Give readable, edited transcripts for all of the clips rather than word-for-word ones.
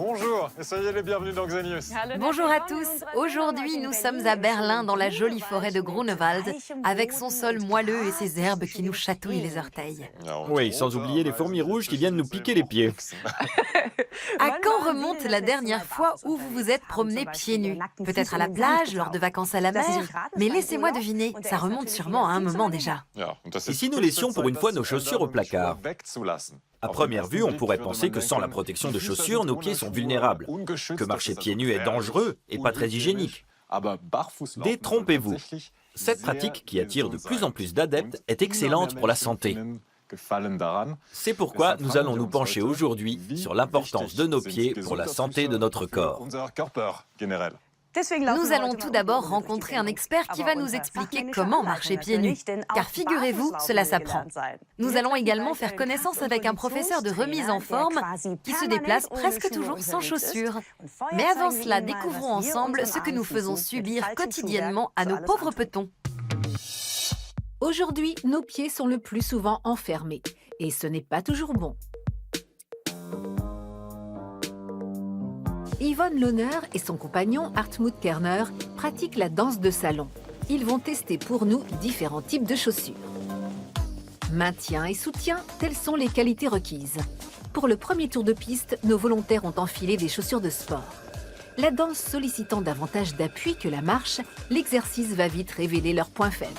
Bonjour et soyez les bienvenus dans Xenius. Bonjour à tous. Aujourd'hui, nous sommes à Berlin, dans la jolie forêt de Grunewald, avec son sol moelleux et ses herbes qui nous chatouillent les orteils. Oui, sans oublier les fourmis rouges qui viennent nous piquer les pieds. À quand remonte la dernière fois où vous vous êtes promené pieds nus? Peut-être à la plage, lors de vacances à la mer? Mais laissez-moi deviner, ça remonte sûrement à un moment déjà. Et si nous laissions pour une fois nos chaussures au placard? À première vue, on pourrait penser que sans la protection de chaussures, nos pieds sont vulnérables, que marcher pieds nus est dangereux et pas très hygiénique. Détrompez-vous. Cette pratique, qui attire de plus en plus d'adeptes, est excellente pour la santé. C'est pourquoi nous allons nous pencher aujourd'hui sur l'importance de nos pieds pour la santé de notre corps. Nous allons tout d'abord rencontrer un expert qui va nous expliquer comment marcher pieds nus. Car figurez-vous, cela s'apprend. Nous allons également faire connaissance avec un professeur de remise en forme qui se déplace presque toujours sans chaussures. Mais avant cela, découvrons ensemble ce que nous faisons subir quotidiennement à nos pauvres petons. Aujourd'hui, nos pieds sont le plus souvent enfermés. Et ce n'est pas toujours bon. Yvonne Lohner et son compagnon Hartmut Kerner pratiquent la danse de salon. Ils vont tester pour nous différents types de chaussures. Maintien et soutien, telles sont les qualités requises. Pour le premier tour de piste, nos volontaires ont enfilé des chaussures de sport. La danse sollicitant davantage d'appui que la marche, l'exercice va vite révéler leurs points faibles.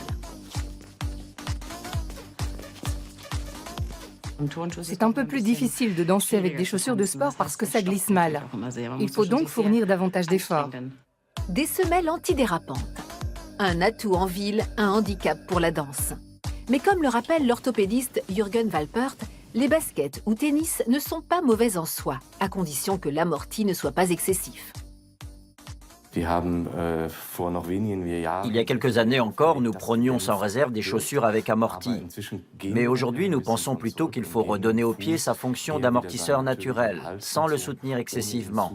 C'est un peu plus difficile de danser avec des chaussures de sport parce que ça glisse mal. Il faut donc fournir davantage d'efforts. Des semelles antidérapantes. Un atout en ville, un handicap pour la danse. Mais comme le rappelle l'orthopédiste Jürgen Walpert, les baskets ou tennis ne sont pas mauvaises en soi, à condition que l'amorti ne soit pas excessif. Il y a quelques années encore, nous prônions sans réserve des chaussures avec amorti. Mais aujourd'hui, nous pensons plutôt qu'il faut redonner au pied sa fonction d'amortisseur naturel, sans le soutenir excessivement.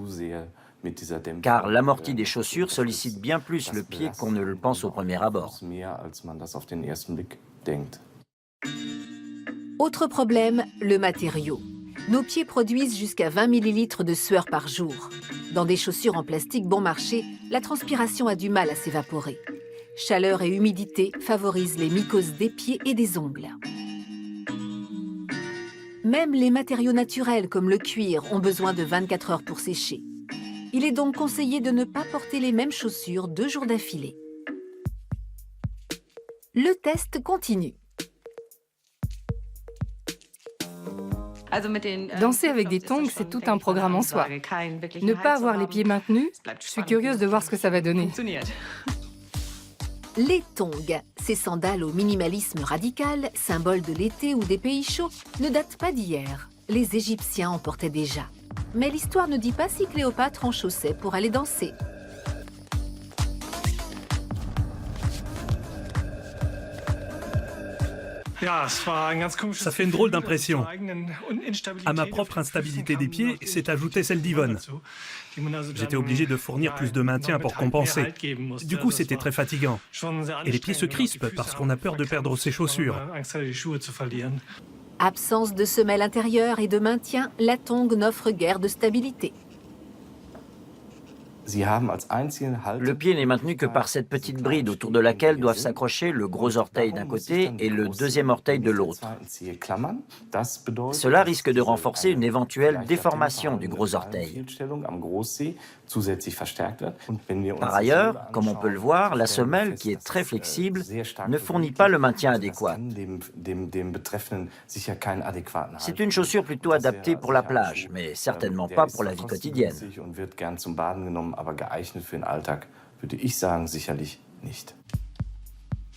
Car l'amorti des chaussures sollicite bien plus le pied qu'on ne le pense au premier abord. Autre problème, le matériau. Nos pieds produisent jusqu'à 20 ml de sueur par jour. Dans des chaussures en plastique bon marché, la transpiration a du mal à s'évaporer. Chaleur et humidité favorisent les mycoses des pieds et des ongles. Même les matériaux naturels comme le cuir ont besoin de 24 heures pour sécher. Il est donc conseillé de ne pas porter les mêmes chaussures 2 jours d'affilée. Le test continue. Danser avec des tongs, c'est tout un programme en soi. Ne pas avoir les pieds maintenus, je suis curieuse de voir ce que ça va donner. Les tongs, ces sandales au minimalisme radical, symbole de l'été ou des pays chauds, ne datent pas d'hier. Les Égyptiens en portaient déjà. Mais l'histoire ne dit pas si Cléopâtre en chaussait pour aller danser. Ça fait une drôle d'impression. À ma propre instabilité des pieds, s'est ajoutée celle d'Yvonne. J'étais obligé de fournir plus de maintien pour compenser. Du coup, c'était très fatigant. Et les pieds se crispent parce qu'on a peur de perdre ses chaussures. Absence de semelle intérieure et de maintien, la tongue n'offre guère de stabilité. Le pied n'est maintenu que par cette petite bride autour de laquelle doivent s'accrocher le gros orteil d'un côté et le deuxième orteil de l'autre. Cela risque de renforcer une éventuelle déformation du gros orteil. Par ailleurs, comme on peut le voir, la semelle, qui est très flexible, ne fournit pas le maintien adéquat. C'est une chaussure plutôt adaptée pour la plage, mais certainement pas pour la vie quotidienne.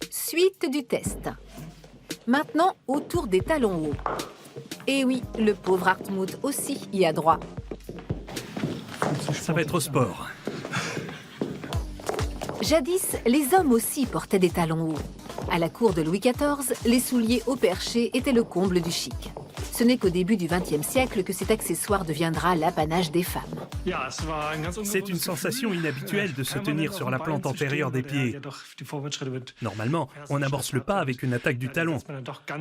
Suite du test. Maintenant, autour des talons hauts. Et oui, le pauvre Hartmut aussi y a droit. Ça va être au sport. Jadis, les hommes aussi portaient des talons hauts. À la cour de Louis XIV, les souliers haut perchés étaient le comble du chic. Ce n'est qu'au début du XXe siècle que cet accessoire deviendra l'apanage des femmes. C'est une sensation inhabituelle de se tenir sur la plante antérieure des pieds. Normalement, on amorce le pas avec une attaque du talon.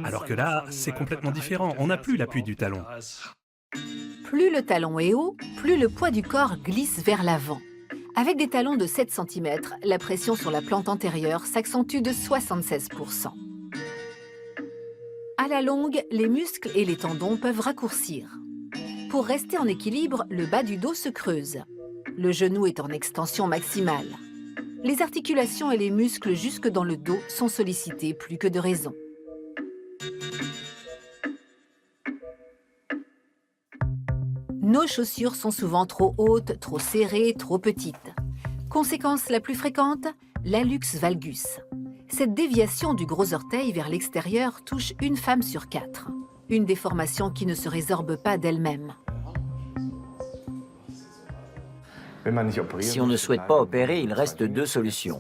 Alors que là, c'est complètement différent. On n'a plus l'appui du talon. Plus le talon est haut, plus le poids du corps glisse vers l'avant. Avec des talons de 7 cm, la pression sur la plante antérieure s'accentue de 76%. À la longue, les muscles et les tendons peuvent raccourcir. Pour rester en équilibre, le bas du dos se creuse. Le genou est en extension maximale. Les articulations et les muscles jusque dans le dos sont sollicités plus que de raison. Nos chaussures sont souvent trop hautes, trop serrées, trop petites. Conséquence la plus fréquente, l'hallux valgus. Cette déviation du gros orteil vers l'extérieur touche une femme sur 4. Une déformation qui ne se résorbe pas d'elle-même. Si on ne souhaite pas opérer, il reste 2 solutions.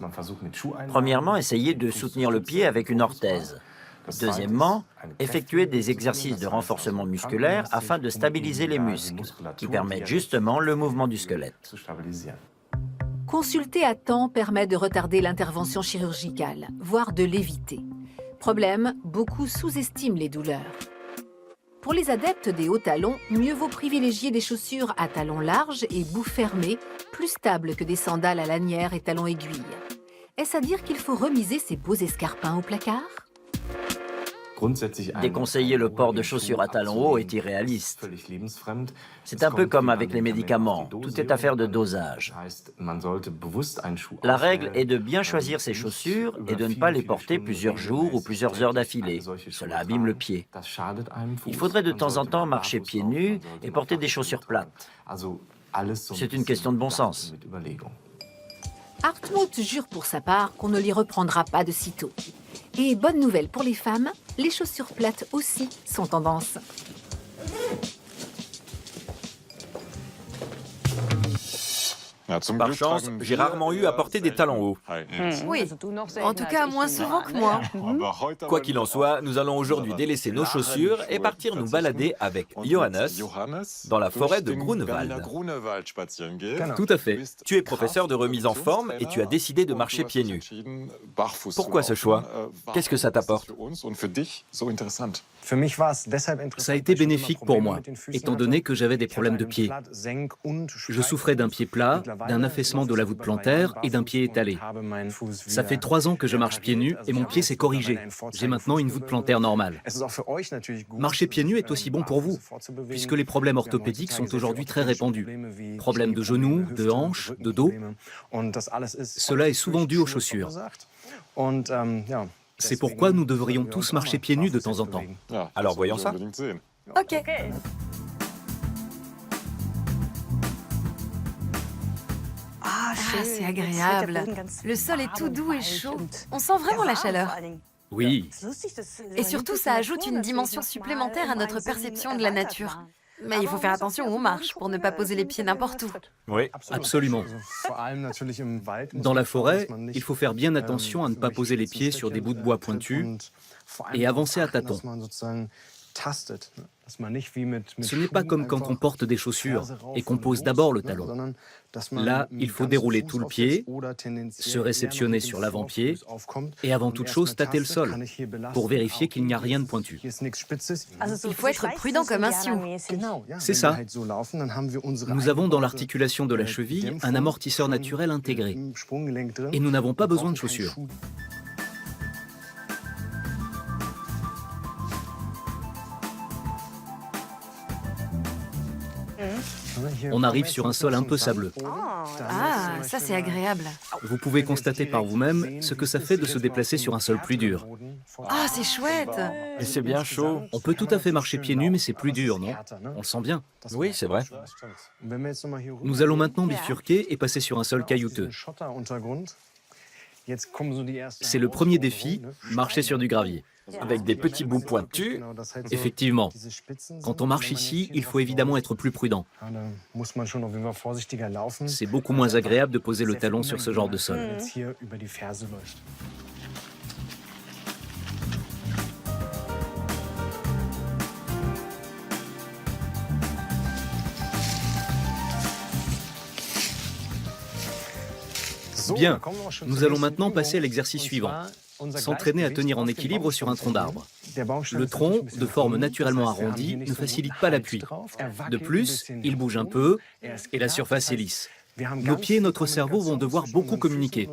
Premièrement, essayer de soutenir le pied avec une orthèse. Deuxièmement, effectuer des exercices de renforcement musculaire afin de stabiliser les muscles, qui permettent justement le mouvement du squelette. Consulter à temps permet de retarder l'intervention chirurgicale, voire de l'éviter. Problème, beaucoup sous-estiment les douleurs. Pour les adeptes des hauts talons, mieux vaut privilégier des chaussures à talons larges et bout fermé, plus stables que des sandales à lanières et talons aiguilles. Est-ce à dire qu'il faut remiser ces beaux escarpins au placard ? Déconseiller le port de chaussures à talons hauts est irréaliste. C'est un peu comme avec les médicaments, tout est affaire de dosage. La règle est de bien choisir ses chaussures et de ne pas les porter plusieurs jours ou plusieurs heures d'affilée. Cela abîme le pied. Il faudrait de temps en temps marcher pieds nus et porter des chaussures plates. C'est une question de bon sens. Hartmut jure pour sa part qu'on ne l'y reprendra pas de sitôt. Et bonne nouvelle pour les femmes, les chaussures plates aussi sont tendance. Par chance, j'ai rarement eu à porter des talons hauts. Oui, en tout cas moins souvent que moi. Quoi qu'il en soit, nous allons aujourd'hui délaisser nos chaussures et partir nous balader avec Johannes dans la forêt de Grunewald. Tout à fait. Tu es professeur de remise en forme et tu as décidé de marcher pieds nus. Pourquoi ce choix? Qu'est-ce que ça t'apporte? Ça a été bénéfique pour moi, étant donné que j'avais des problèmes de pied. Je souffrais d'un pied plat, d'un affaissement de la voûte plantaire et d'un pied étalé. Ça fait 3 ans que je marche pieds nus et mon pied s'est corrigé. J'ai maintenant une voûte plantaire normale. Marcher pieds nus est aussi bon pour vous, puisque les problèmes orthopédiques sont aujourd'hui très répandus. Problèmes de genoux, de hanches, de dos. Cela est souvent dû aux chaussures. C'est pourquoi nous devrions tous marcher pieds nus de temps en temps. Alors voyons ça. Ok. Ah, c'est agréable. Le sol est tout doux et chaud. On sent vraiment la chaleur. Oui, Et surtout, ça ajoute une dimension supplémentaire à notre perception de la nature. Mais il faut faire attention où on marche pour ne pas poser les pieds n'importe où. Oui, absolument. Dans la forêt, il faut faire bien attention à ne pas poser les pieds sur des bouts de bois pointus et avancer à tâtons. Ce n'est pas comme quand on porte des chaussures et qu'on pose d'abord le talon. Là, il faut dérouler tout le pied, se réceptionner sur l'avant-pied et avant toute chose tâter le sol pour vérifier qu'il n'y a rien de pointu. Il faut être prudent comme un sioux. C'est ça. Nous avons dans l'articulation de la cheville un amortisseur naturel intégré et nous n'avons pas besoin de chaussures. On arrive sur un sol un peu sableux. Ah, ça c'est agréable. Vous pouvez constater par vous-même ce que ça fait de se déplacer sur un sol plus dur. Ah, c'est chouette. et c'est bien chaud. On peut tout à fait marcher pieds nus, mais c'est plus dur, non? On le sent bien. Oui, c'est vrai. Nous allons maintenant bifurquer et passer sur un sol caillouteux. C'est le premier défi, marcher sur du gravier. Avec des petits bouts pointus. Effectivement. Quand on marche ici, il faut évidemment être plus prudent. C'est beaucoup moins agréable de poser le talon sur ce genre de sol. Bien, nous allons maintenant passer à l'exercice suivant. S'entraîner à tenir en équilibre sur un tronc d'arbre. Le tronc, de forme naturellement arrondie, ne facilite pas l'appui. De plus, il bouge un peu et la surface est lisse. Nos pieds et notre cerveau vont devoir beaucoup communiquer.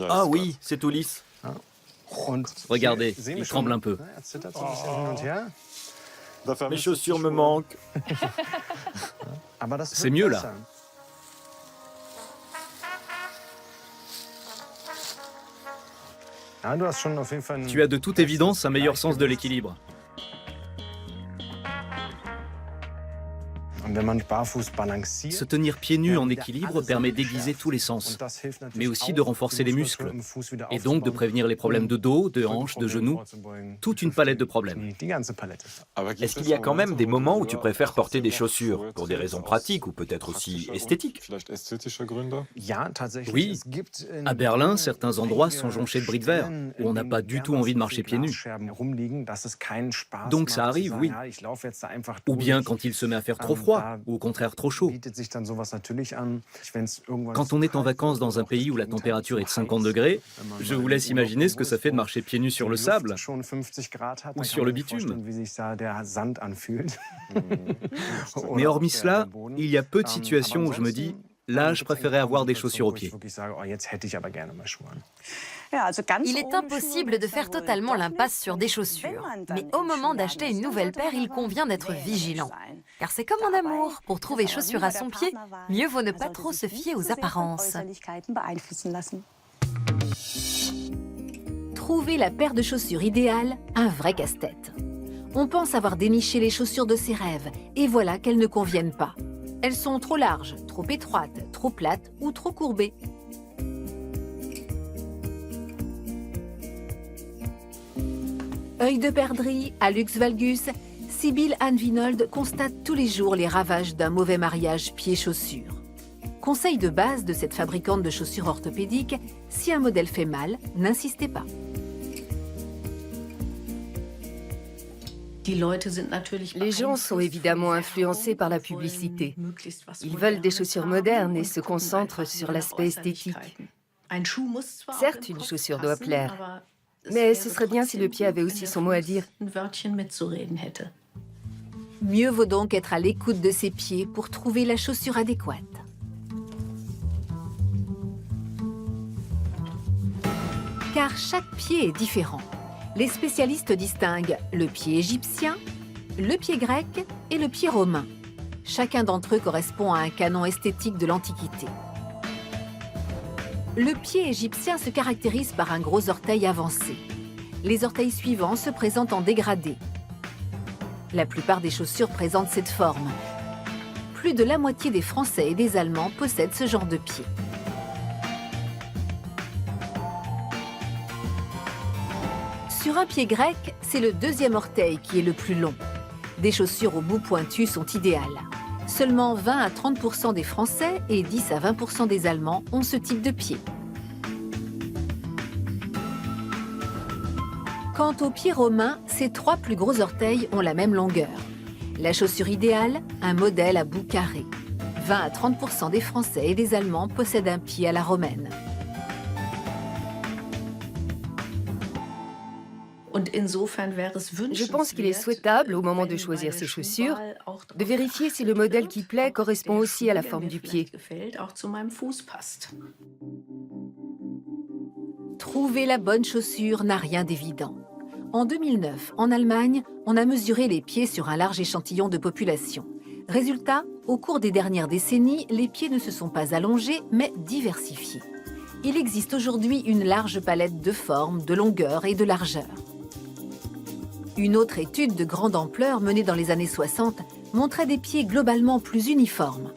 Ah oui, c'est tout lisse. Regardez, il tremble un peu. Mes chaussures me manquent. C'est mieux là. Tu as de toute évidence un meilleur sens de l'équilibre. Se tenir pieds nus en équilibre permet d'aiguiser tous les sens, mais aussi de renforcer les muscles, et donc de prévenir les problèmes de dos, de hanches, de genoux, toute une palette de problèmes. Est-ce qu'il y a quand même des moments où tu préfères porter des chaussures, pour des raisons pratiques ou peut-être aussi esthétiques? Oui, à Berlin, certains endroits sont jonchés de bris de verre, où on n'a pas du tout envie de marcher pieds nus. Donc ça arrive, oui. Ou bien quand il se met à faire trop froid, ou au contraire trop chaud. Quand on est en vacances dans un pays où la température est de 50 degrés, je vous laisse imaginer ce que ça fait de marcher pieds nus sur le sable ou sur le bitume. Mais hormis cela, il y a peu de situations où je me dis « là, je préférais avoir des chaussures aux pieds ». Il est impossible de faire totalement l'impasse sur des chaussures. Mais au moment d'acheter une nouvelle paire, il convient d'être vigilant. Car c'est comme en amour, pour trouver chaussure à son pied, mieux vaut ne pas trop se fier aux apparences. Trouver la paire de chaussures idéale, un vrai casse-tête. On pense avoir déniché les chaussures de ses rêves, et voilà qu'elles ne conviennent pas. Elles sont trop larges, trop étroites, trop plates ou trop courbées. Œil de perdrix, hallux valgus, Sibylle Anne Winold constate tous les jours les ravages d'un mauvais mariage pieds-chaussures. Conseil de base de cette fabricante de chaussures orthopédiques, si un modèle fait mal, n'insistez pas. Les gens sont évidemment influencés par la publicité. Ils veulent des chaussures modernes et se concentrent sur l'aspect esthétique. Certes, une chaussure doit plaire, mais ce serait bien si le pied avait aussi son mot à dire. Mieux vaut donc être à l'écoute de ses pieds pour trouver la chaussure adéquate. Car chaque pied est différent. Les spécialistes distinguent le pied égyptien, le pied grec et le pied romain. Chacun d'entre eux correspond à un canon esthétique de l'Antiquité. Le pied égyptien se caractérise par un gros orteil avancé. Les orteils suivants se présentent en dégradé. La plupart des chaussures présentent cette forme. Plus de la moitié des Français et des Allemands possèdent ce genre de pied. Sur un pied grec, c'est le deuxième orteil qui est le plus long. Des chaussures au bout pointu sont idéales. Seulement 20 à 30% des Français et 10 à 20% des Allemands ont ce type de pied. Quant au pied romain, ces trois plus gros orteils ont la même longueur. La chaussure idéale, un modèle à bout carré. 20 à 30% des Français et des Allemands possèdent un pied à la romaine. Je pense qu'il est souhaitable, au moment de choisir ses chaussures, de vérifier si le modèle qui plaît correspond aussi à la forme du pied. Trouver la bonne chaussure n'a rien d'évident. En 2009, en Allemagne, on a mesuré les pieds sur un large échantillon de population. Résultat, au cours des dernières décennies, les pieds ne se sont pas allongés, mais diversifiés. Il existe aujourd'hui une large palette de formes, de longueurs et de largeurs. Une autre étude de grande ampleur menée dans les années 60 montrait des pieds globalement plus uniformes.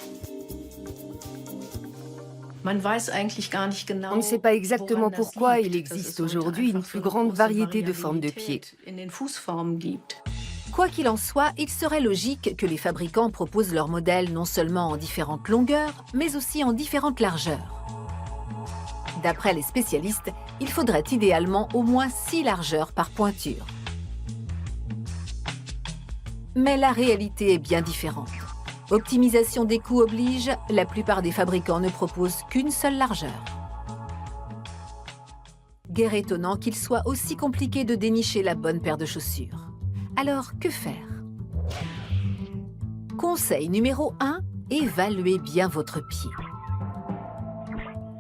On ne sait pas exactement pourquoi il existe aujourd'hui une plus grande variété de formes de pieds. Quoi qu'il en soit, il serait logique que les fabricants proposent leurs modèles non seulement en différentes longueurs, mais aussi en différentes largeurs. D'après les spécialistes, il faudrait idéalement au moins 6 largeurs par pointure. Mais la réalité est bien différente. Optimisation des coûts oblige, la plupart des fabricants ne proposent qu'une seule largeur. Guère étonnant qu'il soit aussi compliqué de dénicher la bonne paire de chaussures. Alors, que faire? Conseil numéro 1, évaluez bien votre pied.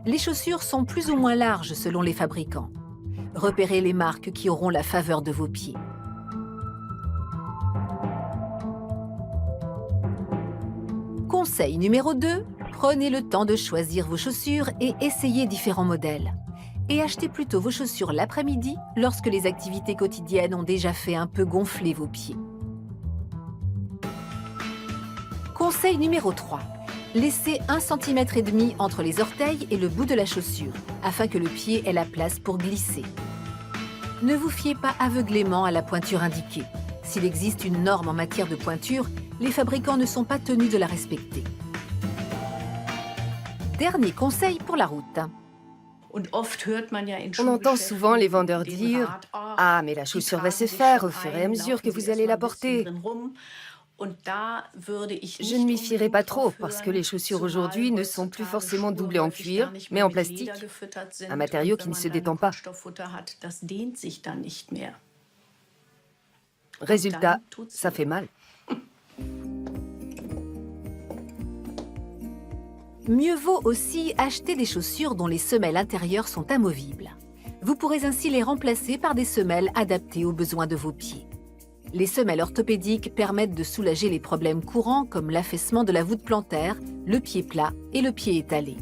Les chaussures sont plus ou moins larges selon les fabricants. Repérez les marques qui auront la faveur de vos pieds. Conseil numéro 2, prenez le temps de choisir vos chaussures et essayez différents modèles. Et achetez plutôt vos chaussures l'après-midi lorsque les activités quotidiennes ont déjà fait un peu gonfler vos pieds. Conseil numéro 3. Laissez 1,5 cm entre les orteils et le bout de la chaussure, afin que le pied ait la place pour glisser. Ne vous fiez pas aveuglément à la pointure indiquée. S'il existe une norme en matière de pointure, les fabricants ne sont pas tenus de la respecter. Dernier conseil pour la route. On entend souvent les vendeurs dire « Ah, mais la chaussure va se faire au fur et à mesure que vous allez la porter ». Je ne m'y fierai pas trop parce que les chaussures aujourd'hui ne sont plus forcément doublées en cuir, mais en plastique, un matériau qui ne se détend pas. Résultat, ça fait mal. Mieux vaut aussi acheter des chaussures dont les semelles intérieures sont amovibles. Vous pourrez ainsi les remplacer par des semelles adaptées aux besoins de vos pieds. Les semelles orthopédiques permettent de soulager les problèmes courants comme l'affaissement de la voûte plantaire, le pied plat et le pied étalé.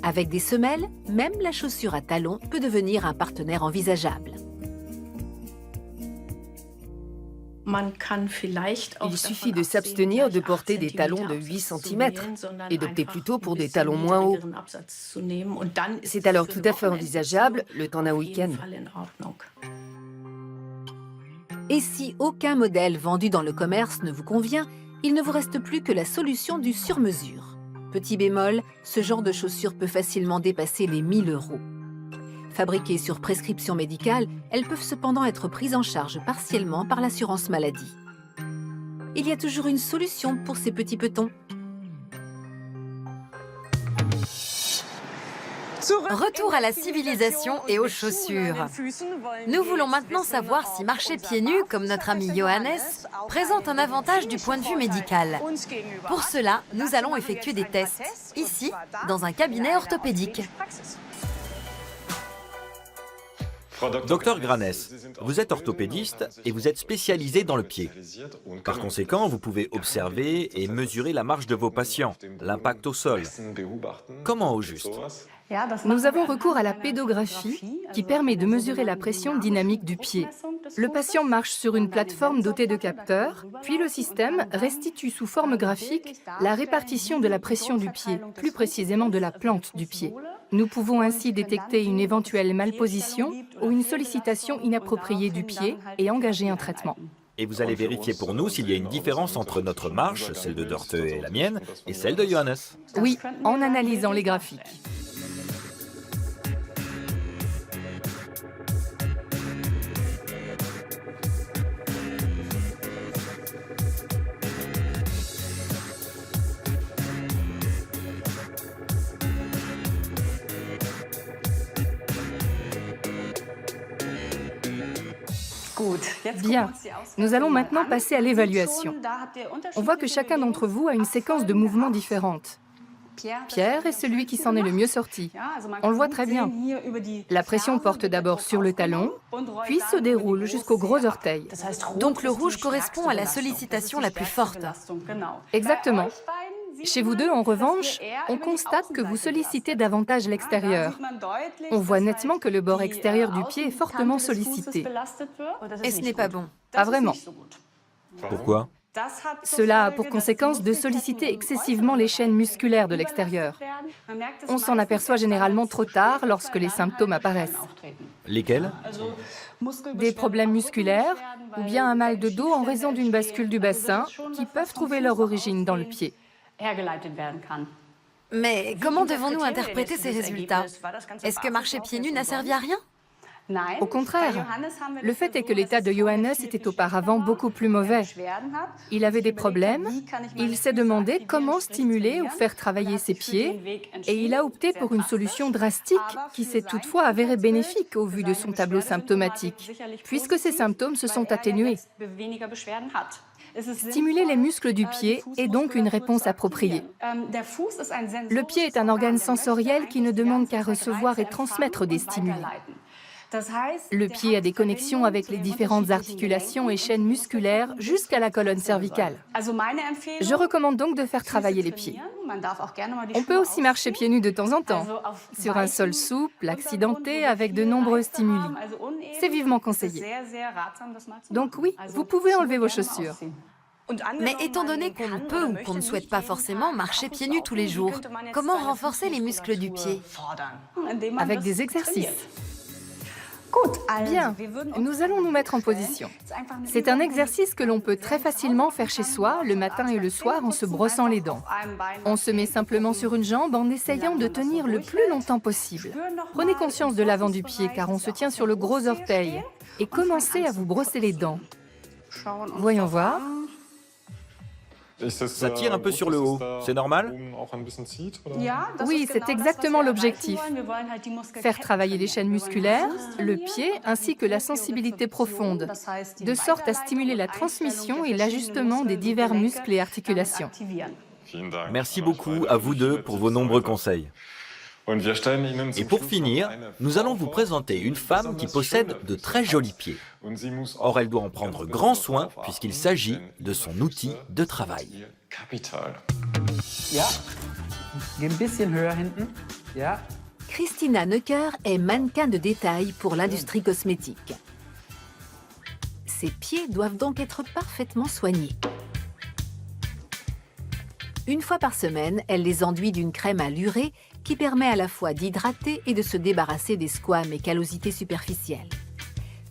Avec des semelles, même la chaussure à talons peut devenir un partenaire envisageable. Il suffit de s'abstenir de porter des talons de 8 cm et d'opter plutôt pour des talons moins hauts. C'est alors tout à fait envisageable le temps d'un week-end. Et si aucun modèle vendu dans le commerce ne vous convient, il ne vous reste plus que la solution du sur-mesure. Petit bémol, ce genre de chaussures peut facilement dépasser les 1 000 €. Fabriquées sur prescription médicale, elles peuvent cependant être prises en charge partiellement par l'assurance maladie. Il y a toujours une solution pour ces petits petons. Retour à la civilisation et aux chaussures. Nous voulons maintenant savoir si marcher pieds nus, comme notre ami Johannes, présente un avantage du point de vue médical. Pour cela, nous allons effectuer des tests, ici, dans un cabinet orthopédique. Docteur Granès, vous êtes orthopédiste et vous êtes spécialisé dans le pied. Par conséquent, vous pouvez observer et mesurer la marche de vos patients, l'impact au sol. Comment au juste? Nous avons recours à la pédographie qui permet de mesurer la pression dynamique du pied. Le patient marche sur une plateforme dotée de capteurs, puis le système restitue sous forme graphique la répartition de la pression du pied, plus précisément de la plante du pied. Nous pouvons ainsi détecter une éventuelle malposition ou une sollicitation inappropriée du pied et engager un traitement. Et vous allez vérifier pour nous s'il y a une différence entre notre marche, celle de Dörte et la mienne, et celle de Johannes. Oui, en analysant les graphiques. Bien, nous allons maintenant passer à l'évaluation. On voit que chacun d'entre vous a une séquence de mouvements différentes. Pierre est celui qui s'en est le mieux sorti. On le voit très bien. La pression porte d'abord sur le talon, puis se déroule jusqu'au gros orteil. Donc le rouge correspond à la sollicitation la plus forte. Exactement. Chez vous deux, en revanche, on constate que vous sollicitez davantage l'extérieur. On voit nettement que le bord extérieur du pied est fortement sollicité. Et ce n'est pas bon. Pas vraiment. Pourquoi? Cela a pour conséquence de solliciter excessivement les chaînes musculaires de l'extérieur. On s'en aperçoit généralement trop tard lorsque les symptômes apparaissent. Lesquels? Des problèmes musculaires ou bien un mal de dos en raison d'une bascule du bassin qui peuvent trouver leur origine dans le pied. Mais comment devons-nous interpréter ces résultats? Est-ce que marcher pieds nus n'a servi à rien? Au contraire, le fait est que l'état de Johannes était auparavant beaucoup plus mauvais. Il avait des problèmes, il s'est demandé comment stimuler ou faire travailler ses pieds, et il a opté pour une solution drastique qui s'est toutefois avérée bénéfique au vu de son tableau symptomatique, puisque ses symptômes se sont atténués. Stimuler les muscles du pied est donc une réponse appropriée. Le pied est un organe sensoriel qui ne demande qu'à recevoir et transmettre des stimuli. Le pied a des connexions avec les différentes articulations et chaînes musculaires jusqu'à la colonne cervicale. Je recommande donc de faire travailler les pieds. On peut aussi marcher pieds nus de temps en temps, sur un sol souple, accidenté, avec de nombreux stimuli. C'est vivement conseillé. Donc oui, vous pouvez enlever vos chaussures. Mais étant donné qu'on ne peut ou qu'on ne souhaite pas forcément marcher pieds nus tous les jours, comment renforcer les muscles du pied? Avec des exercices. Bien, nous allons nous mettre en position. C'est un exercice que l'on peut très facilement faire chez soi, le matin et le soir, en se brossant les dents. On se met simplement sur une jambe en essayant de tenir le plus longtemps possible. Prenez conscience de l'avant du pied, car on se tient sur le gros orteil. Et commencez à vous brosser les dents. Voyons voir. Ça tire un peu sur le haut, c'est normal? Oui, c'est exactement l'objectif. Faire travailler les chaînes musculaires, le pied ainsi que la sensibilité profonde, de sorte à stimuler la transmission et l'ajustement des divers muscles et articulations. Merci beaucoup à vous deux pour vos nombreux conseils. Et pour finir, nous allons vous présenter une femme qui possède de très jolis pieds. Or, elle doit en prendre grand soin puisqu'il s'agit de son outil de travail. Christina Neucker est mannequin de détail pour l'industrie cosmétique. Ses pieds doivent donc être parfaitement soignés. Une fois par semaine, elle les enduit d'une crème à l'urée qui permet à la fois d'hydrater et de se débarrasser des squames et callosités superficielles.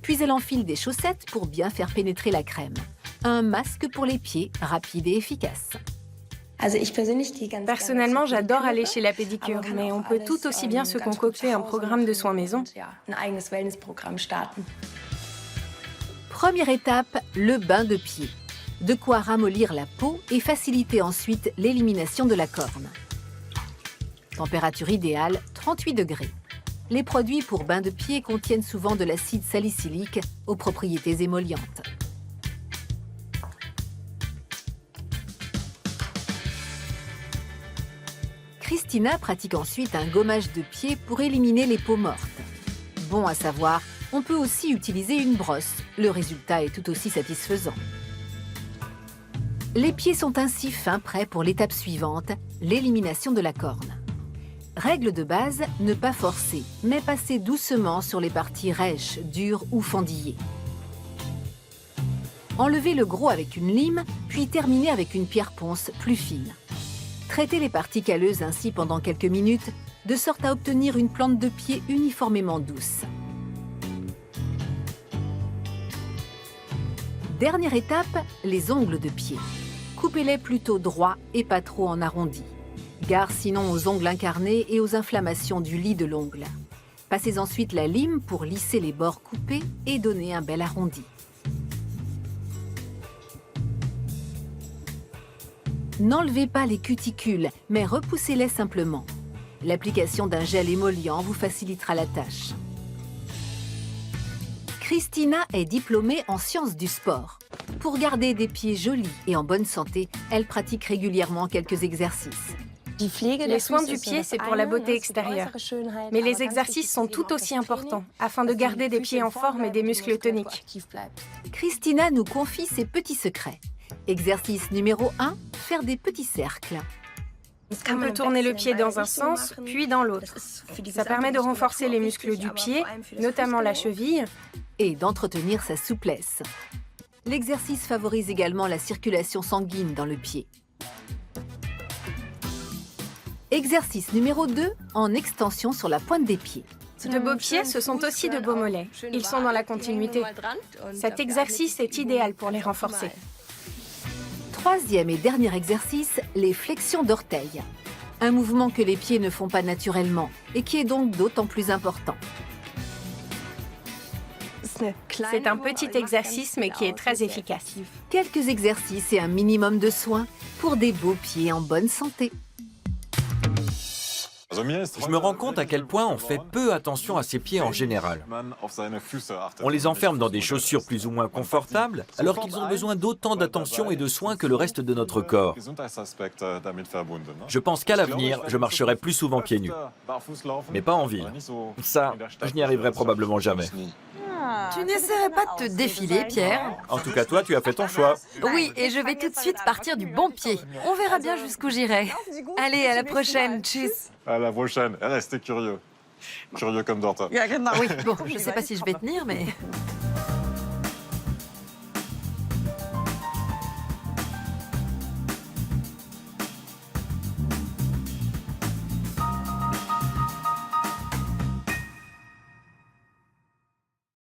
Puis elle enfile des chaussettes pour bien faire pénétrer la crème. Un masque pour les pieds, rapide et efficace. Personnellement, j'adore aller chez la pédicure, mais on peut tout aussi bien se concocter un programme de soins maison. Première étape, le bain de pied. De quoi ramollir la peau et faciliter ensuite l'élimination de la corne. Température idéale, 38 degrés. Les produits pour bain de pied contiennent souvent de l'acide salicylique aux propriétés émollientes. Christina pratique ensuite un gommage de pied pour éliminer les peaux mortes. Bon à savoir, on peut aussi utiliser une brosse. Le résultat est tout aussi satisfaisant. Les pieds sont ainsi fins prêts pour l'étape suivante, l'élimination de la corne. Règle de base, ne pas forcer, mais passer doucement sur les parties rêches, dures ou fendillées. Enlevez le gros avec une lime, puis terminez avec une pierre ponce plus fine. Traitez les parties calleuses ainsi pendant quelques minutes, de sorte à obtenir une plante de pied uniformément douce. Dernière étape, les ongles de pied. Coupez-les plutôt droits et pas trop en arrondi. Gare sinon aux ongles incarnés et aux inflammations du lit de l'ongle. Passez ensuite la lime pour lisser les bords coupés et donner un bel arrondi. N'enlevez pas les cuticules, mais repoussez-les simplement. L'application d'un gel émollient vous facilitera la tâche. Christina est diplômée en sciences du sport. Pour garder des pieds jolis et en bonne santé, elle pratique régulièrement quelques exercices. Les soins du pied, c'est pour la beauté extérieure. Mais les exercices sont tout aussi importants, afin de garder des pieds en forme et des muscles toniques. Christina nous confie ses petits secrets. Exercice numéro 1, faire des petits cercles. On peut tourner le pied dans un sens, puis dans l'autre. Ça permet de renforcer les muscles du pied, notamment la cheville, et d'entretenir sa souplesse. L'exercice favorise également la circulation sanguine dans le pied. Exercice numéro 2, en extension sur la pointe des pieds. De beaux pieds, ce sont aussi de beaux mollets. Ils sont dans la continuité. Cet exercice est idéal pour les renforcer. Troisième et dernier exercice, les flexions d'orteils. Un mouvement que les pieds ne font pas naturellement et qui est donc d'autant plus important. C'est un petit exercice, mais qui est très efficace. Quelques exercices et un minimum de soins pour des beaux pieds en bonne santé. Je me rends compte à quel point on fait peu attention à ses pieds en général. On les enferme dans des chaussures plus ou moins confortables, alors qu'ils ont besoin d'autant d'attention et de soins que le reste de notre corps. Je pense qu'à l'avenir, je marcherai plus souvent pieds nus. Mais pas en ville. Ça, je n'y arriverai probablement jamais. Tu n'essaierais pas de te défiler, Pierre? En tout cas, toi, tu as fait ton choix. Oui, et je vais tout de suite partir du bon pied. On verra bien jusqu'où j'irai. Allez, à la prochaine. Tchuss. À la prochaine. Restez curieux. Curieux comme Dorta. Oui, bon, je sais pas si je vais tenir, mais...